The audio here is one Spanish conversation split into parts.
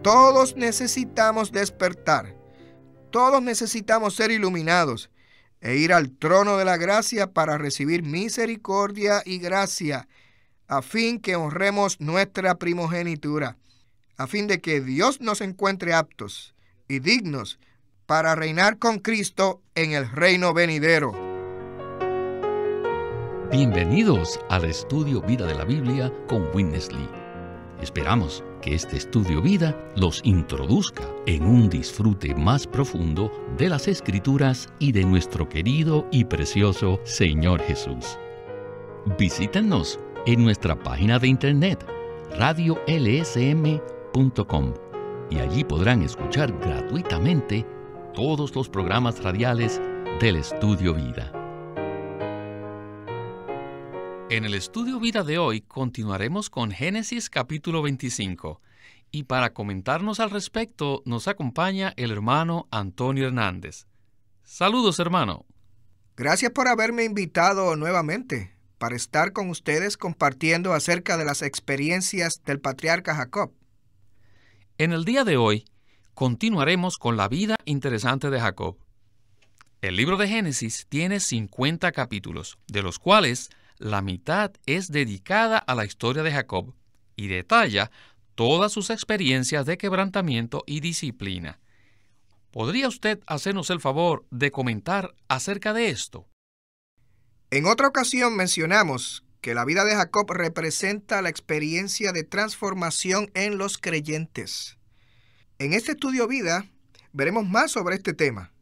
Todos necesitamos despertar. Todos necesitamos ser iluminados e ir al trono de la gracia para recibir misericordia y gracia, a fin que honremos nuestra primogenitura, a fin de que Dios nos encuentre aptos y dignos para reinar con Cristo en el reino venidero. Bienvenidos al Estudio Vida de la Biblia con Witness Lee. Esperamos que este Estudio Vida los introduzca en un disfrute más profundo de las Escrituras y de nuestro querido y precioso Señor Jesús. Visítenos en nuestra página de internet, radiolsm.com, y allí podrán escuchar gratuitamente todos los programas radiales del Estudio Vida. En el Estudio Vida de hoy continuaremos con Génesis capítulo 25, y para comentarnos al respecto nos acompaña el hermano Antonio Hernández. Saludos, hermano. Gracias por haberme invitado nuevamente para estar con ustedes compartiendo acerca de las experiencias del patriarca Jacob. En el día de hoy continuaremos con la vida interesante de Jacob. El libro de Génesis tiene 50 capítulos, de los cuales la mitad es dedicada a la historia de Jacob y detalla todas sus experiencias de quebrantamiento y disciplina. ¿Podría usted hacernos el favor de comentar acerca de esto? En otra ocasión mencionamos que la vida de Jacob representa la experiencia de transformación en los creyentes. En este estudio vida veremos más sobre este tema.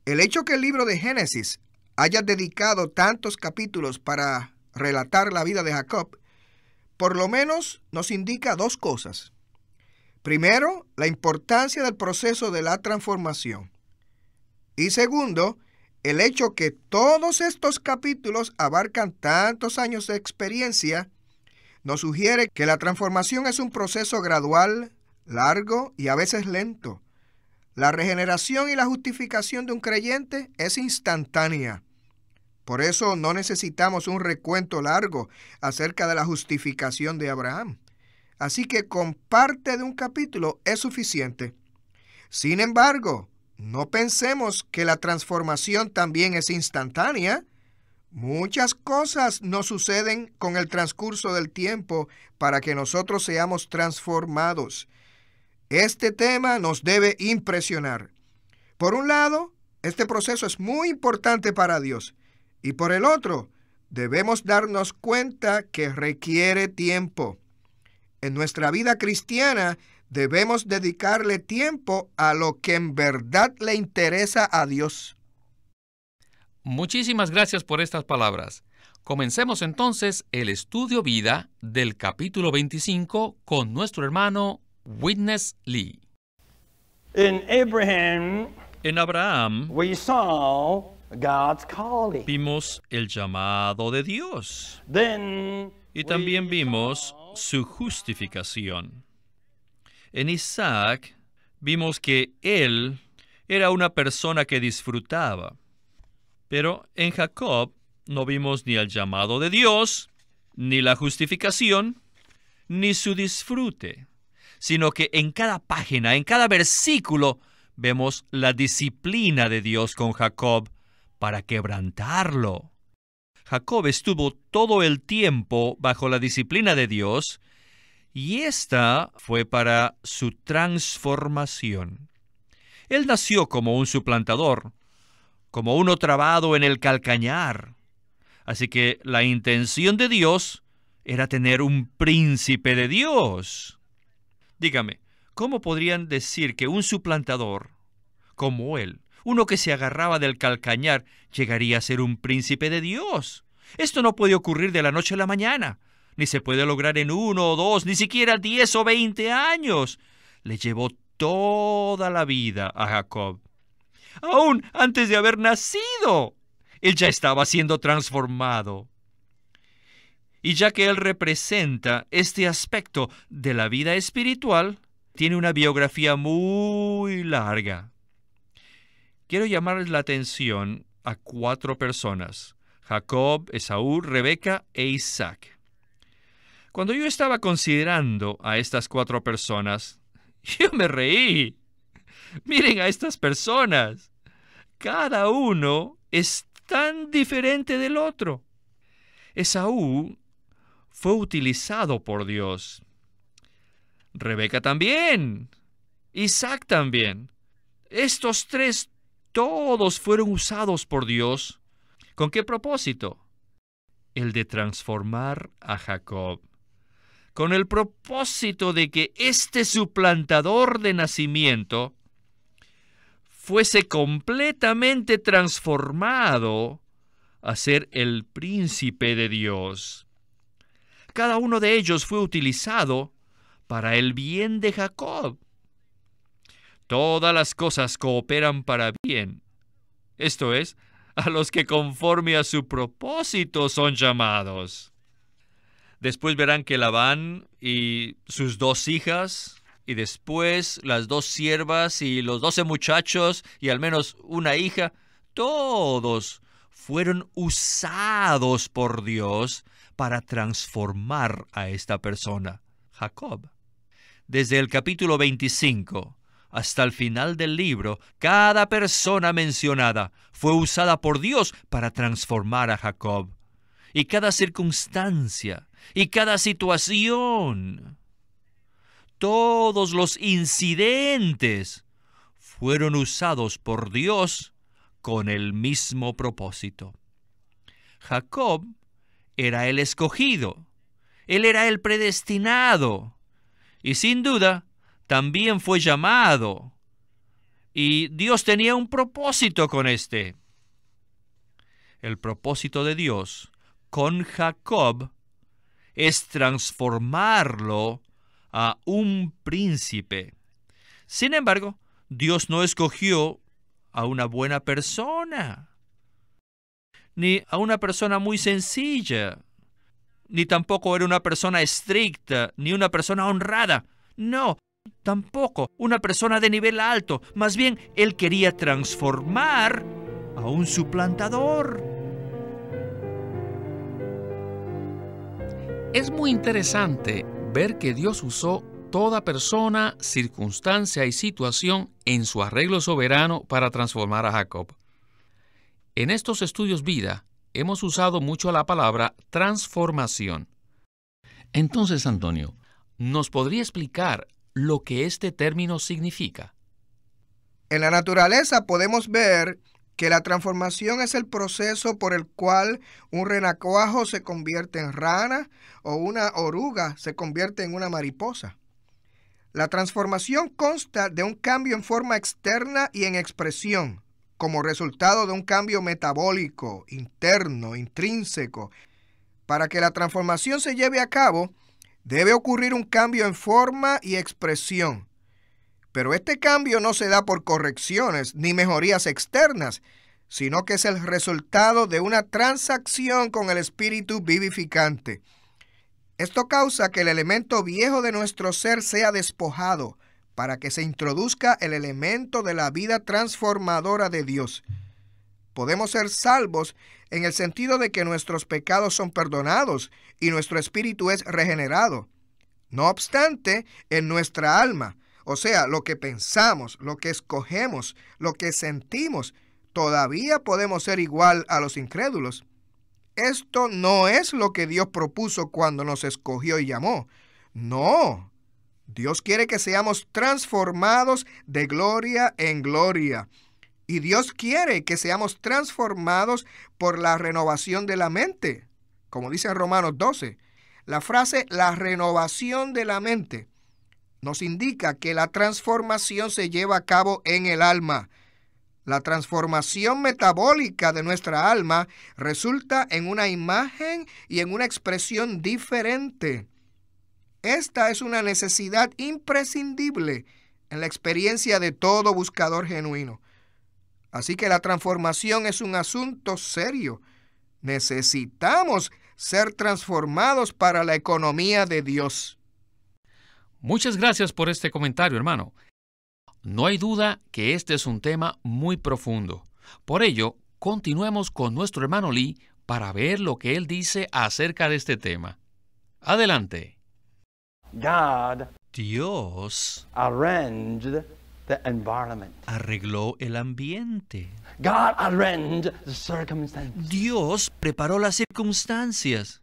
El hecho que el libro de Génesis haya dedicado tantos capítulos para relatar la vida de Jacob, por lo menos nos indica dos cosas. Primero, la importancia del proceso de la transformación. Y segundo, el hecho que todos estos capítulos abarcan tantos años de experiencia, nos sugiere que la transformación es un proceso gradual, largo y a veces lento. La regeneración y la justificación de un creyente es instantánea. Por eso no necesitamos un recuento largo acerca de la justificación de Abraham. Así que con parte de un capítulo es suficiente. Sin embargo, no pensemos que la transformación también es instantánea. Muchas cosas nos suceden con el transcurso del tiempo para que nosotros seamos transformados. Este tema nos debe impresionar. Por un lado, este proceso es muy importante para Dios. Y por el otro, debemos darnos cuenta que requiere tiempo. En nuestra vida cristiana, debemos dedicarle tiempo a lo que en verdad le interesa a Dios. Muchísimas gracias por estas palabras. Comencemos entonces el estudio vida del capítulo 25 con nuestro hermano Witness Lee. In Abraham, En Abraham we saw God's calling. vimos el llamado de Dios Then y también vimos su justificación. En Isaac vimos que él era una persona que disfrutaba, pero en Jacob no vimos ni el llamado de Dios, ni la justificación, ni su disfrute, sino que en cada página, en cada versículo, vemos la disciplina de Dios con Jacob para quebrantarlo. Jacob estuvo todo el tiempo bajo la disciplina de Dios, y esta fue para su transformación. Él nació como un suplantador, como uno trabado en el calcañar. Así que la intención de Dios era tener un príncipe de Dios. Dígame, ¿cómo podrían decir que un suplantador como él, uno que se agarraba del calcañar, llegaría a ser un príncipe de Dios? Esto no puede ocurrir de la noche a la mañana, ni se puede lograr en 1 o 2, ni siquiera 10 o 20 años. Le llevó toda la vida a Jacob. Aún antes de haber nacido, él ya estaba siendo transformado. Y ya que él representa este aspecto de la vida espiritual, tiene una biografía muy larga. Quiero llamarles la atención a 4 personas: Jacob, Esaú, Rebeca e Isaac. Cuando yo estaba considerando a estas 4 personas, Yo me reí. Miren a estas personas. Cada uno es tan diferente del otro. Esaú fue utilizado por Dios. Rebeca también. Isaac también. Estos tres, todos fueron usados por Dios. ¿Con qué propósito? El de transformar a Jacob. Con el propósito de que este suplantador de nacimiento fuese completamente transformado a ser el príncipe de Dios. Cada uno de ellos fue utilizado para el bien de Jacob. Todas las cosas cooperan para bien. Esto es, a los que conforme a su propósito son llamados. Después verán que Labán y sus 2 hijas, y después las 2 siervas y los 12 muchachos y al menos una hija, todos fueron usados por Dios para transformar a esta persona, Jacob. Desde el capítulo 25 hasta el final del libro, cada persona mencionada fue usada por Dios para transformar a Jacob. Y cada circunstancia, y cada situación, todos los incidentes fueron usados por Dios con el mismo propósito. Jacob era el escogido, él era el predestinado, y sin duda también fue llamado, y Dios tenía un propósito con este. El propósito de Dios con Jacob es transformarlo a un príncipe. Sin embargo, Dios no escogió a una buena persona, ni a una persona muy sencilla, ni tampoco era una persona estricta, ni una persona honrada. No, tampoco una persona de nivel alto. Más bien, Él quería transformar a un suplantador. Es muy interesante ver que Dios usó toda persona, circunstancia y situación en su arreglo soberano para transformar a Jacob. En estos estudios vida hemos usado mucho la palabra transformación. Entonces, Antonio, ¿nos podría explicar lo que este término significa? En la naturaleza podemos ver que la transformación es el proceso por el cual un renacuajo se convierte en rana o una oruga se convierte en una mariposa. La transformación consta de un cambio en forma externa y en expresión, como resultado de un cambio metabólico, interno, intrínseco. Para que la transformación se lleve a cabo, debe ocurrir un cambio en forma y expresión. Pero este cambio no se da por correcciones ni mejorías externas, sino que es el resultado de una transacción con el Espíritu vivificante. Esto causa que el elemento viejo de nuestro ser sea despojado, para que se introduzca el elemento de la vida transformadora de Dios. Podemos ser salvos en el sentido de que nuestros pecados son perdonados y nuestro espíritu es regenerado. No obstante, en nuestra alma, o sea, lo que pensamos, lo que escogemos, lo que sentimos, todavía podemos ser igual a los incrédulos. Esto no es lo que Dios propuso cuando nos escogió y llamó. No. Dios quiere que seamos transformados de gloria en gloria. Y Dios quiere que seamos transformados por la renovación de la mente. Como dice en Romanos 12, la frase la renovación de la mente nos indica que la transformación se lleva a cabo en el alma. La transformación metabólica de nuestra alma resulta en una imagen y en una expresión diferente. Esta es una necesidad imprescindible en la experiencia de todo buscador genuino. Así que la transformación es un asunto serio. Necesitamos ser transformados para la economía de Dios. Muchas gracias por este comentario, hermano. No hay duda que este es un tema muy profundo. Por ello, continuemos con nuestro hermano Lee para ver lo que él dice acerca de este tema. Adelante. God Dios arranged the environment. arregló el ambiente. God arranged the circumstances. Dios preparó las circunstancias.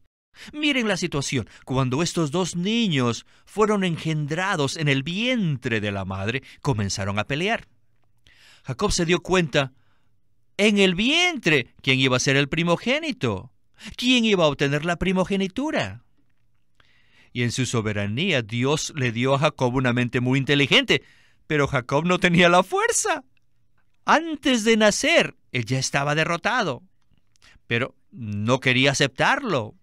Miren la situación. Cuando estos dos niños fueron engendrados en el vientre de la madre, comenzaron a pelear. Jacob se dio cuenta, en el vientre, ¿quién iba a ser el primogénito? ¿Quién iba a obtener la primogenitura? Y en su soberanía, Dios le dio a Jacob una mente muy inteligente, pero Jacob no tenía la fuerza. Antes de nacer, él ya estaba derrotado, pero no quería aceptarlo.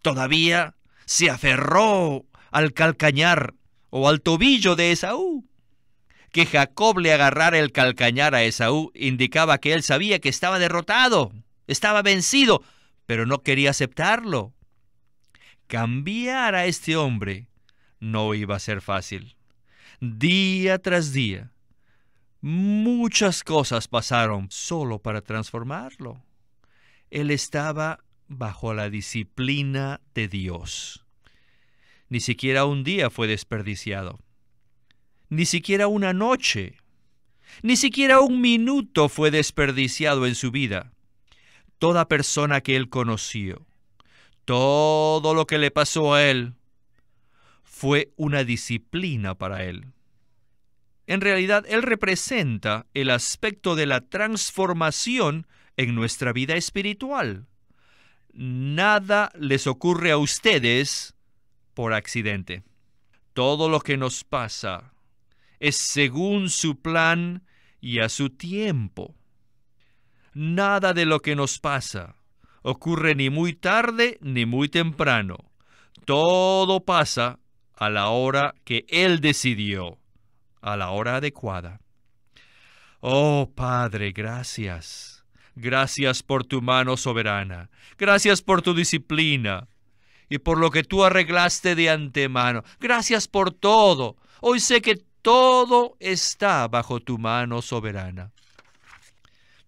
Todavía se aferró al calcañar o al tobillo de Esaú. Que Jacob le agarrara el calcañar a Esaú indicaba que él sabía que estaba derrotado, estaba vencido, pero no quería aceptarlo. Cambiar a este hombre no iba a ser fácil. Día tras día, muchas cosas pasaron solo para transformarlo. Él estaba bajo la disciplina de Dios. Ni siquiera un día fue desperdiciado. Ni siquiera una noche. Ni siquiera un minuto fue desperdiciado en su vida. Toda persona que él conoció, todo lo que le pasó a él, fue una disciplina para él. En realidad, él representa el aspecto de la transformación en nuestra vida espiritual. Nada les ocurre a ustedes por accidente. Todo lo que nos pasa es según su plan y a su tiempo. Nada de lo que nos pasa ocurre ni muy tarde ni muy temprano. Todo pasa a la hora que Él decidió, a la hora adecuada. Oh, Padre, gracias. Gracias por tu mano soberana. Gracias por tu disciplina y por lo que tú arreglaste de antemano. Gracias por todo. Hoy sé que todo está bajo tu mano soberana.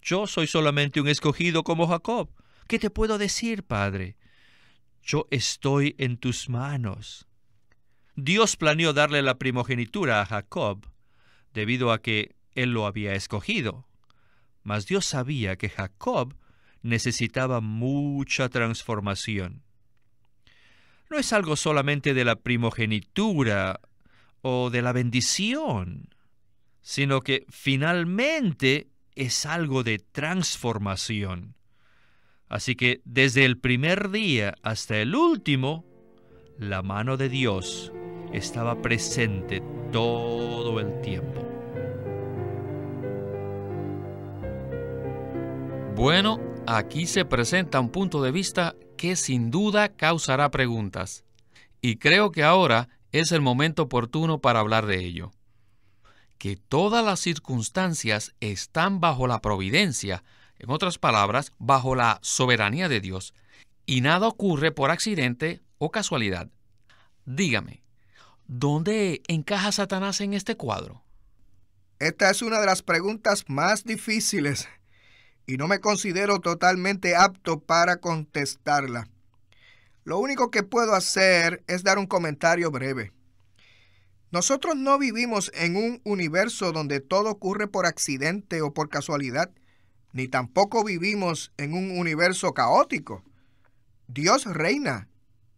Yo soy solamente un escogido como Jacob. ¿Qué te puedo decir, Padre? Yo estoy en tus manos. Dios planeó darle la primogenitura a Jacob debido a que él lo había escogido. Mas Dios sabía que Jacob necesitaba mucha transformación. No es algo solamente de la primogenitura o de la bendición, sino que finalmente es algo de transformación. Así que desde el primer día hasta el último, la mano de Dios estaba presente todo el tiempo. Bueno, aquí se presenta un punto de vista que sin duda causará preguntas. Y creo que ahora es el momento oportuno para hablar de ello. Que todas las circunstancias están bajo la providencia, en otras palabras, bajo la soberanía de Dios, y nada ocurre por accidente o casualidad. Dígame, ¿dónde encaja Satanás en este cuadro? Esta es una de las preguntas más difíciles y no me considero totalmente apto para contestarla. Lo único que puedo hacer es dar un comentario breve. Nosotros no vivimos en un universo donde todo ocurre por accidente o por casualidad, ni tampoco vivimos en un universo caótico. Dios reina,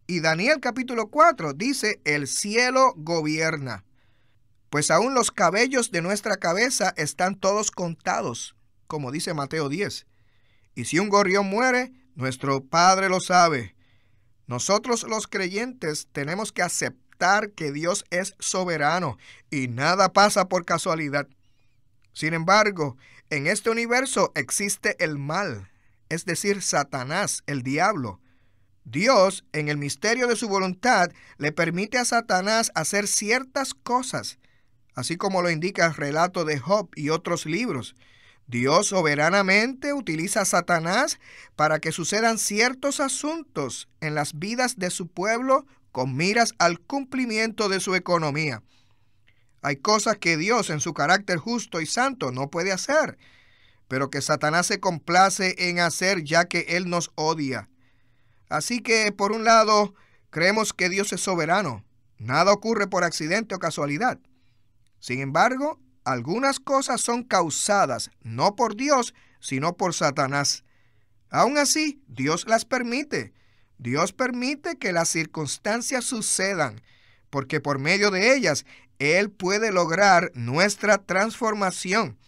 y Daniel capítulo 4 dice, el cielo gobierna. Pues aún los cabellos de nuestra cabeza están todos contados, como dice Mateo 10. Y si un gorrión muere, nuestro Padre lo sabe. Nosotros los creyentes tenemos que aceptar que Dios es soberano y nada pasa por casualidad. Sin embargo, en este universo existe el mal, es decir, Satanás, el diablo. Dios, en el misterio de su voluntad, le permite a Satanás hacer ciertas cosas, así como lo indica el relato de Job y otros libros. Dios soberanamente utiliza a Satanás para que sucedan ciertos asuntos en las vidas de su pueblo con miras al cumplimiento de su economía. Hay cosas que Dios, en su carácter justo y santo, no puede hacer, pero que Satanás se complace en hacer ya que Él nos odia. Así que, por un lado, creemos que Dios es soberano. Nada ocurre por accidente o casualidad. Sin embargo, algunas cosas son causadas no por Dios, sino por Satanás. Aún así, Dios las permite. Dios permite que las circunstancias sucedan, porque por medio de ellas, Él puede lograr nuestra transformación.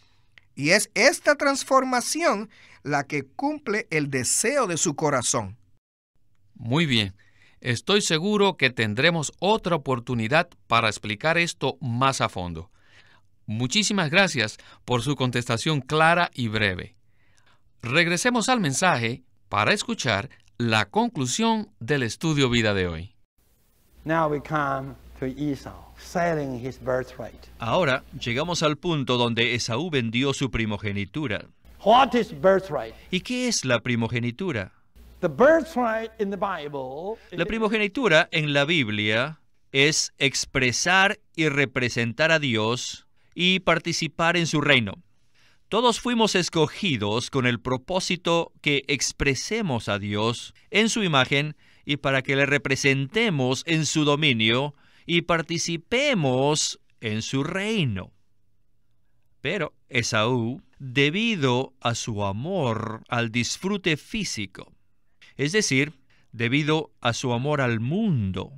Y es esta transformación la que cumple el deseo de su corazón. Muy bien. Estoy seguro que tendremos otra oportunidad para explicar esto más a fondo. Muchísimas gracias por su contestación clara y breve. Regresemos al mensaje para escuchar la conclusión del estudio vida de hoy. Now we come to Esau, selling his birthright. Ahora llegamos al punto donde Esaú vendió su primogenitura. What is birthright? ¿Y qué es la primogenitura? The birthright in the Bible. La primogenitura en la Biblia es expresar y representar a Dios y participar en su reino. Todos fuimos escogidos con el propósito que expresemos a Dios en su imagen y para que le representemos en su dominio y participemos en su reino. Pero Esaú, debido a su amor al disfrute físico, es decir, debido a su amor al mundo,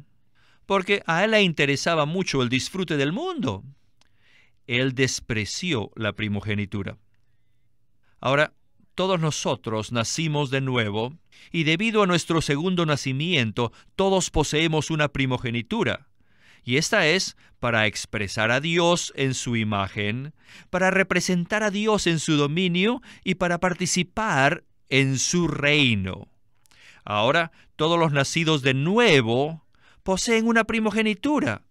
porque a él le interesaba mucho el disfrute del mundo, él despreció la primogenitura. Ahora, todos nosotros nacimos de nuevo, y debido a nuestro segundo nacimiento, todos poseemos una primogenitura. Y esta es para expresar a Dios en su imagen, para representar a Dios en su dominio y para participar en su reino. Ahora, todos los nacidos de nuevo poseen una primogenitura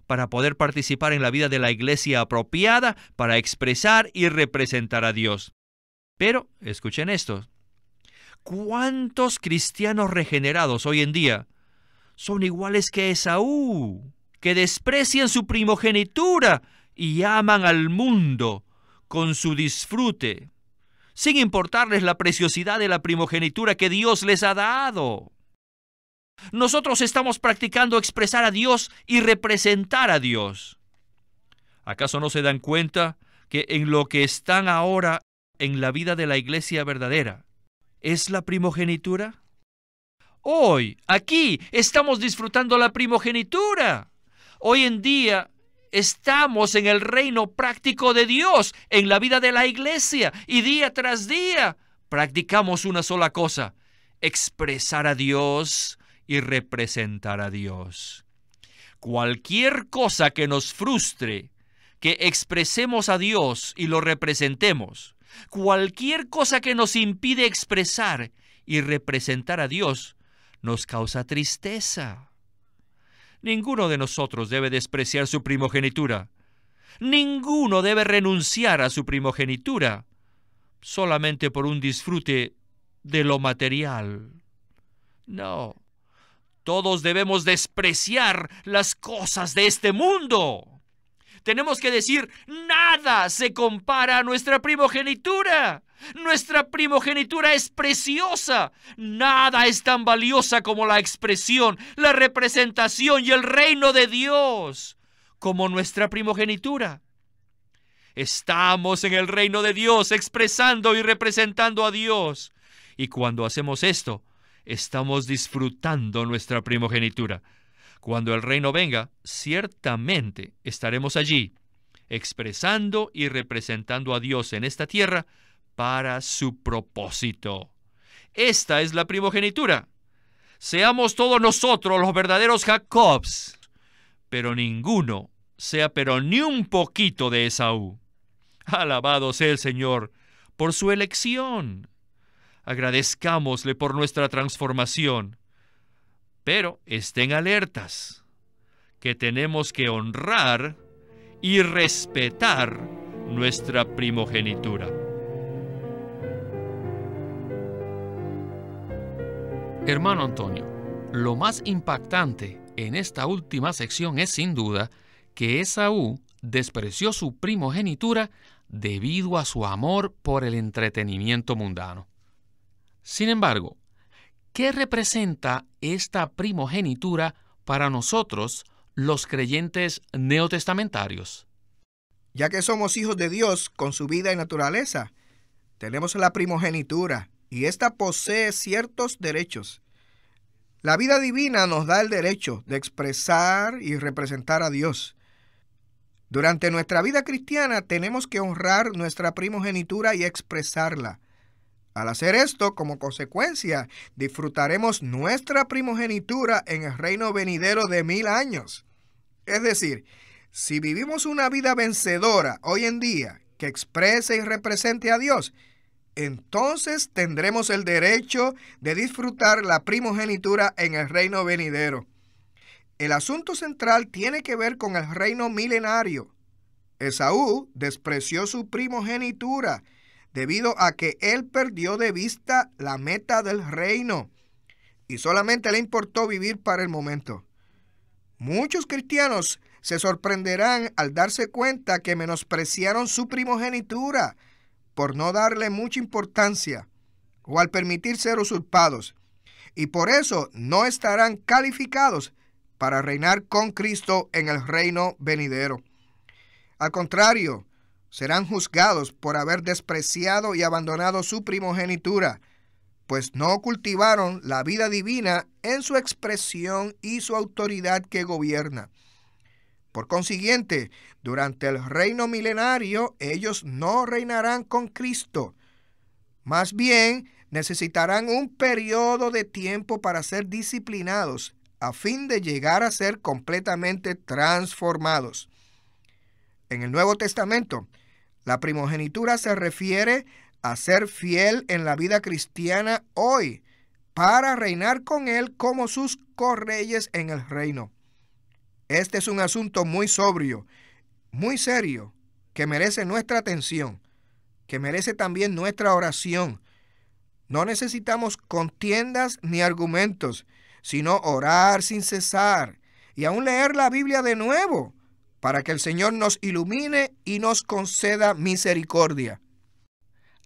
para poder participar en la vida de la iglesia apropiada para expresar y representar a Dios. Pero, escuchen esto, ¿cuántos cristianos regenerados hoy en día son iguales que Esaú, que desprecian su primogenitura y aman al mundo con su disfrute, sin importarles la preciosidad de la primogenitura que Dios les ha dado? Nosotros estamos practicando expresar a Dios y representar a Dios. ¿Acaso no se dan cuenta que en lo que están ahora en la vida de la iglesia verdadera es la primogenitura? Hoy, aquí, estamos disfrutando la primogenitura. Hoy en día estamos en el reino práctico de Dios, en la vida de la iglesia, y día tras día practicamos una sola cosa: expresar a Dios y representar a Dios. Cualquier cosa que nos frustre, que expresemos a Dios y lo representemos, cualquier cosa que nos impide expresar y representar a Dios, nos causa tristeza. Ninguno de nosotros debe despreciar su primogenitura. Ninguno debe renunciar a su primogenitura solamente por un disfrute de lo material. No. Todos debemos despreciar las cosas de este mundo. Tenemos que decir, nada se compara a nuestra primogenitura. Nuestra primogenitura es preciosa. Nada es tan valiosa como la expresión, la representación y el reino de Dios como nuestra primogenitura. Estamos en el reino de Dios expresando y representando a Dios. Y cuando hacemos esto, estamos disfrutando nuestra primogenitura. Cuando el reino venga, ciertamente estaremos allí, expresando y representando a Dios en esta tierra para su propósito. Esta es la primogenitura. Seamos todos nosotros los verdaderos Jacobs, pero ninguno sea pero ni un poquito de Esaú. Alabado sea el Señor por su elección. Agradezcámosle por nuestra transformación. Pero estén alertas, que tenemos que honrar y respetar nuestra primogenitura. Hermano Antonio, lo más impactante en esta última sección es sin duda que Esaú despreció su primogenitura debido a su amor por el entretenimiento mundano. Sin embargo, ¿qué representa esta primogenitura para nosotros, los creyentes neotestamentarios? Ya que somos hijos de Dios con su vida y naturaleza, tenemos la primogenitura y ésta posee ciertos derechos. La vida divina nos da el derecho de expresar y representar a Dios. Durante nuestra vida cristiana tenemos que honrar nuestra primogenitura y expresarla. Al hacer esto, como consecuencia, disfrutaremos nuestra primogenitura en el reino venidero de 1000 años. Es decir, si vivimos una vida vencedora hoy en día que exprese y represente a Dios, entonces tendremos el derecho de disfrutar la primogenitura en el reino venidero. El asunto central tiene que ver con el reino milenario. Esaú despreció su primogenitura debido a que él perdió de vista la meta del reino y solamente le importó vivir para el momento. Muchos cristianos se sorprenderán al darse cuenta que menospreciaron su primogenitura por no darle mucha importancia o al permitir ser usurpados, y por eso no estarán calificados para reinar con Cristo en el reino venidero. Al contrario, serán juzgados por haber despreciado y abandonado su primogenitura, pues no cultivaron la vida divina en su expresión y su autoridad que gobierna. Por consiguiente, durante el reino milenario, ellos no reinarán con Cristo. Más bien, necesitarán un periodo de tiempo para ser disciplinados, a fin de llegar a ser completamente transformados. En el Nuevo Testamento, la primogenitura se refiere a ser fiel en la vida cristiana hoy, para reinar con Él como sus correyes en el reino. Este es un asunto muy sobrio, muy serio, que merece nuestra atención, que merece también nuestra oración. No necesitamos contiendas ni argumentos, sino orar sin cesar y aún leer la Biblia de nuevo, para que el Señor nos ilumine y nos conceda misericordia.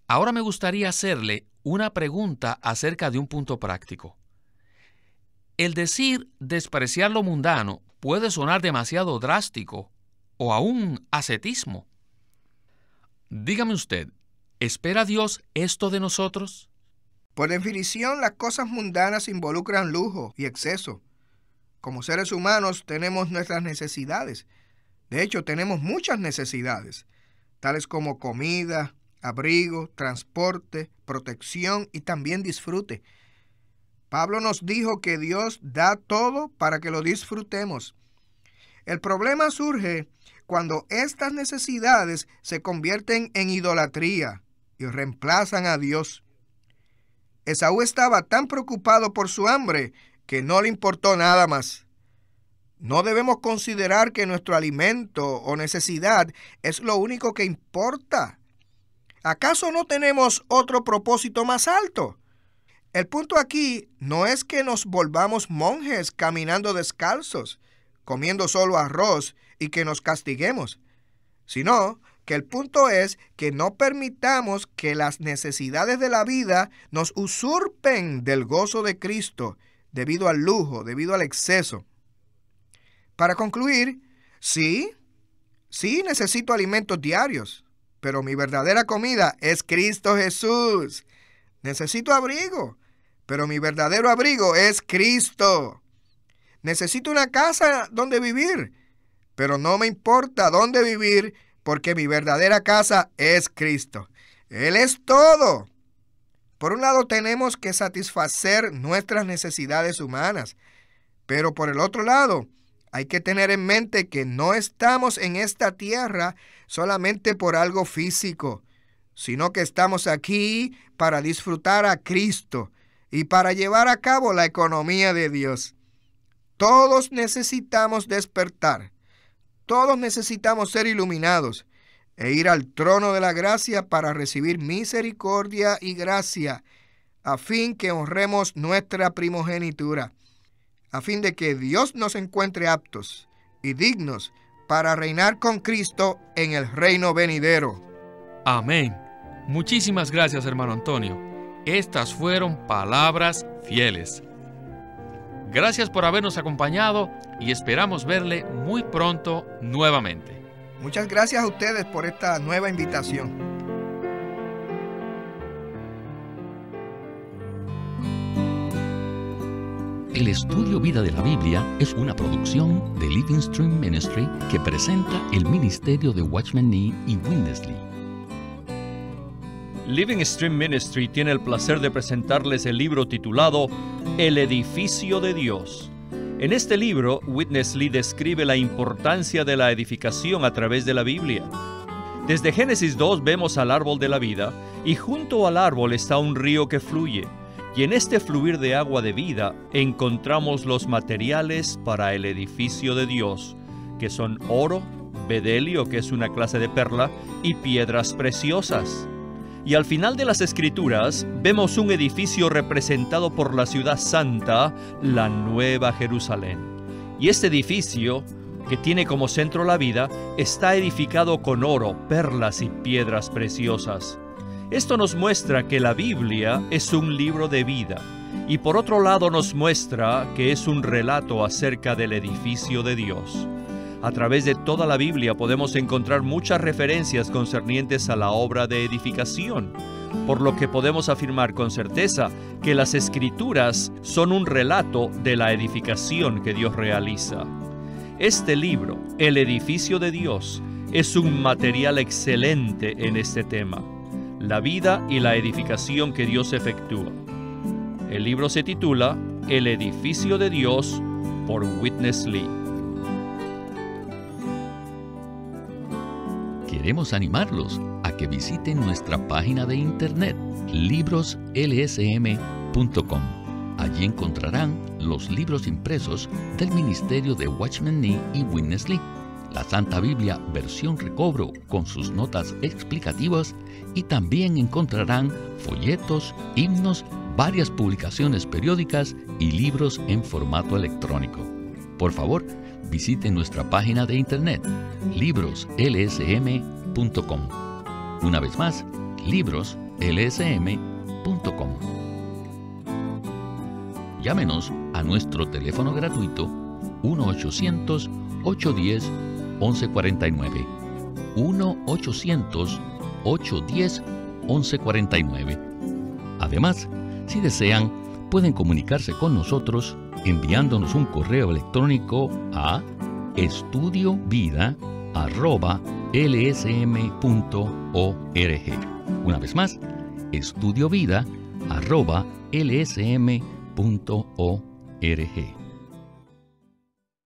Ahora me gustaría hacerle una pregunta acerca de un punto práctico. El decir despreciar lo mundano puede sonar demasiado drástico o aún ascetismo. Dígame usted, ¿espera Dios esto de nosotros? Por definición, las cosas mundanas involucran lujo y exceso. Como seres humanos tenemos nuestras necesidades. De hecho, tenemos muchas necesidades, tales como comida, abrigo, transporte, protección y también disfrute. Pablo nos dijo que Dios da todo para que lo disfrutemos. El problema surge cuando estas necesidades se convierten en idolatría y reemplazan a Dios. Esaú estaba tan preocupado por su hambre que no le importó nada más. No debemos considerar que nuestro alimento o necesidad es lo único que importa. ¿Acaso no tenemos otro propósito más alto? El punto aquí no es que nos volvamos monjes caminando descalzos, comiendo solo arroz y que nos castiguemos, sino que el punto es que no permitamos que las necesidades de la vida nos usurpen del gozo de Cristo debido al lujo, debido al exceso. Para concluir, sí necesito alimentos diarios, pero mi verdadera comida es Cristo Jesús. Necesito abrigo, pero mi verdadero abrigo es Cristo. Necesito una casa donde vivir, pero no me importa dónde vivir, porque mi verdadera casa es Cristo. Él es todo. Por un lado tenemos que satisfacer nuestras necesidades humanas, pero por el otro lado, hay que tener en mente que no estamos en esta tierra solamente por algo físico, sino que estamos aquí para disfrutar a Cristo y para llevar a cabo la economía de Dios. Todos necesitamos despertar, todos necesitamos ser iluminados e ir al trono de la gracia para recibir misericordia y gracia, a fin que honremos nuestra primogenitura, a fin de que Dios nos encuentre aptos y dignos para reinar con Cristo en el reino venidero. Amén. Muchísimas gracias, hermano Antonio. Estas fueron palabras fieles. Gracias por habernos acompañado y esperamos verle muy pronto nuevamente. Muchas gracias a ustedes por esta nueva invitación. El estudio Vida de la Biblia es una producción de Living Stream Ministry que presenta el ministerio de Watchman Nee y Witness Lee. Living Stream Ministry tiene el placer de presentarles el libro titulado El edificio de Dios. En este libro, Witness Lee describe la importancia de la edificación a través de la Biblia. Desde Génesis 2 vemos al árbol de la vida, y junto al árbol está un río que fluye, y en este fluir de agua de vida encontramos los materiales para el edificio de Dios, que son oro, bedelio, que es una clase de perla, y piedras preciosas. Y al final de las Escrituras vemos un edificio representado por la ciudad santa, la Nueva Jerusalén. Y este edificio, que tiene como centro la vida, está edificado con oro, perlas y piedras preciosas. Esto nos muestra que la Biblia es un libro de vida, y por otro lado nos muestra que es un relato acerca del edificio de Dios. A través de toda la Biblia podemos encontrar muchas referencias concernientes a la obra de edificación, por lo que podemos afirmar con certeza que las Escrituras son un relato de la edificación que Dios realiza. Este libro, El edificio de Dios, es un material excelente en este tema, la vida y la edificación que Dios efectúa. El libro se titula El edificio de Dios por Witness Lee. Queremos animarlos a que visiten nuestra página de internet, libroslsm.com. Allí encontrarán los libros impresos del ministerio de Watchman Nee y Witness Lee, la Santa Biblia versión recobro con sus notas explicativas, y también encontrarán folletos, himnos, varias publicaciones periódicas y libros en formato electrónico. Por favor, visiten nuestra página de internet, libroslsm.com. Una vez más, libroslsm.com. Llámenos a nuestro teléfono gratuito 1-800-810-1149. 1-800-810-1149. Además, si desean, pueden comunicarse con nosotros enviándonos un correo electrónico a estudiovida@lsm.org. Una vez más, estudiovida@lsm.org.